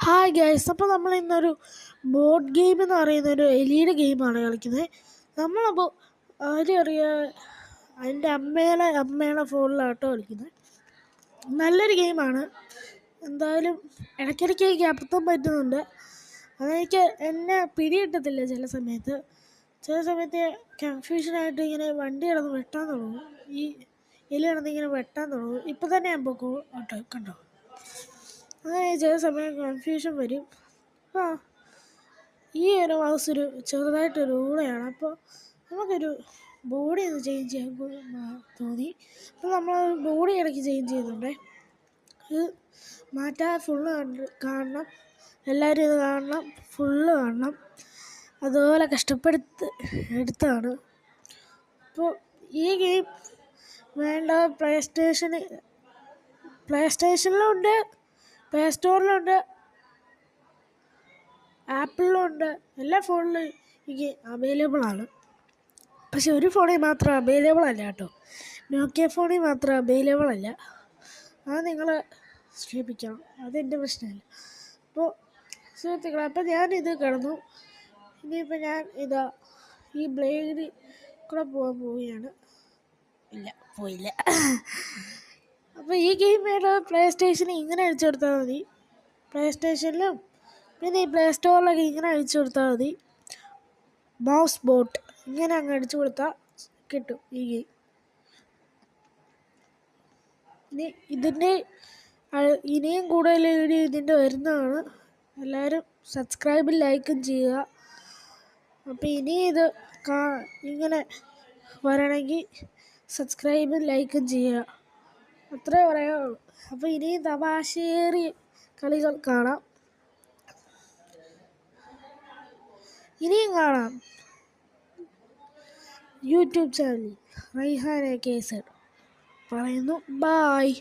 Hi guys, അപ്പോൾ നമ്മൾ ഇന്നൊരു ബോർഡ് ഗെയിം എന്ന് പറയുന്ന ഒരു എലിയുടെ ഗെയിമാണ് കളിക്കുന്നത്. നമ്മളപ്പോൾ ആരും അതിൻ്റെ അമ്മയുടെ ഫോണിലാട്ടോ കളിക്കുന്നത്. നല്ലൊരു ഗെയിമാണ്. എന്തായാലും ഇടയ്ക്കിടയ്ക്ക് എനിക്ക് അബദ്ധം പറ്റുന്നുണ്ട്. അതെനിക്ക് എന്നെ പിടികിട്ടത്തില്ല. ചില സമയത്ത് കൺഫ്യൂഷനായിട്ട് ഇങ്ങനെ വണ്ടി കിടന്ന് വെട്ടാൻ തുടങ്ങും. ഈ എലി കിടന്നിങ്ങനെ വെട്ടാൻ തുടങ്ങും. ഇപ്പം തന്നെ ഞാൻ പോക്കോ ഓട്ടോ കണ്ടോ. അങ്ങനെ ചില സമയം കൺഫ്യൂഷൻ വരും. ഈ ഒരു മൗസ് ഒരു ചെറുതായിട്ടൊരു ഊളയാണ്. അപ്പോൾ നമുക്കൊരു ബോഡി ഒന്ന് ചേഞ്ച് ചെയ്യാൻ തോന്നി. അപ്പോൾ നമ്മൾ ബോഡി ഇടയ്ക്ക് ചേഞ്ച് ചെയ്യുന്നുണ്ട്. ഇത് മാറ്റാൻ ഫുള്ള് കാണണം. എല്ലാവരും ഇത് കാണണം, ഫുള്ള് കാണണം. അതുപോലെ എടുത്താണ്. അപ്പോൾ ഈ ഗെയിം വേണ്ട പ്ലേ സ്റ്റേഷനിലുണ്ട്, പ്ലേ സ്റ്റോറിലുണ്ട്, ആപ്പിളിലുണ്ട്. എല്ലാ ഫോണിലും ഈ അവൈലബിൾ ആണ്. പക്ഷെ ഒരു ഫോണിൽ മാത്രം അവൈലബിൾ അല്ല കേട്ടോ. നോക്കിയ ഫോണിൽ മാത്രം അവൈലബിൾ അല്ല. അത് നിങ്ങൾ ശ്രദ്ധിക്കണം. അതെൻ്റെ പ്രശ്നമല്ല. അപ്പോൾ സുഹൃത്തുക്കളെ, അപ്പോൾ ഞാനിത് കിടന്നു. ഇനിയിപ്പോൾ ഞാൻ ഈ ബ്ലേഡിൽ കൂടെ പോവുകയാണ്. പോയില്ല. അപ്പോൾ ഈ ഗെയിം വേണ്ട പ്ലേ സ്റ്റേഷനിൽ ഇങ്ങനെ അടിച്ചു കൊടുത്താൽ മതി. പ്ലേ സ്റ്റേഷനിലും പിന്നെ ഈ പ്ലേ സ്റ്റോറിലൊക്കെ ഇങ്ങനെ അടിച്ചു കൊടുത്താൽ മതി. മൗസ് ബോട്ട് ഇങ്ങനെ അങ്ങ് അടിച്ചു കൊടുത്താൽ കിട്ടും ഈ ഗെയിം. ഇനിയും കൂടുതൽ വീഡിയോ ഇതിൻ്റെ വരുന്നതാണ്. എല്ലാവരും സബ്സ്ക്രൈബും ലൈക്കും ചെയ്യുക. അപ്പോൾ ഇനി ഇത് ഇങ്ങനെ വരണമെങ്കിൽ സബ്സ്ക്രൈബും ലൈക്കും ചെയ്യുക. അത്രേ പറയാനുള്ളൂ. അപ്പോൾ ഇനിയും തമാശയേറിയ കളികൾ കാണാം. ഇനിയും കാണാം യൂട്യൂബ് ചാനലിൽ റൈഹാന കേസർ പറയുന്നു. ബായ്.